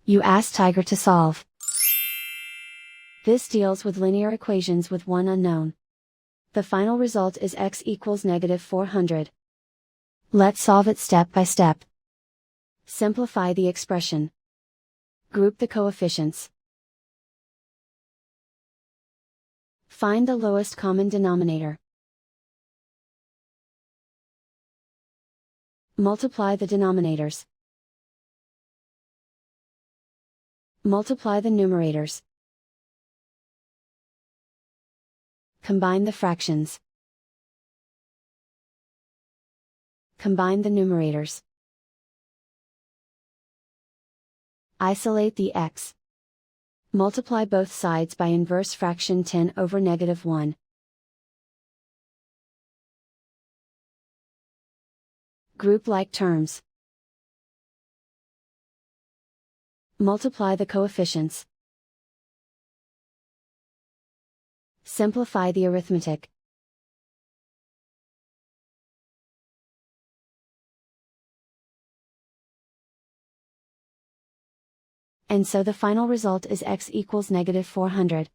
You ask Tiger to solve. This deals with linear equations with one unknown. The final result is x equals -400. Let's solve it step by step. Simplify the expression. Group the coefficients. Find the lowest common denominator. Multiply the denominators. Multiply the numerators. Combine the fractions. Combine the numerators. Isolate the x. Multiply both sides by inverse fraction 10 over -1. Group like terms. Multiply the coefficients. Simplify the arithmetic. And so the final result is x equals -400.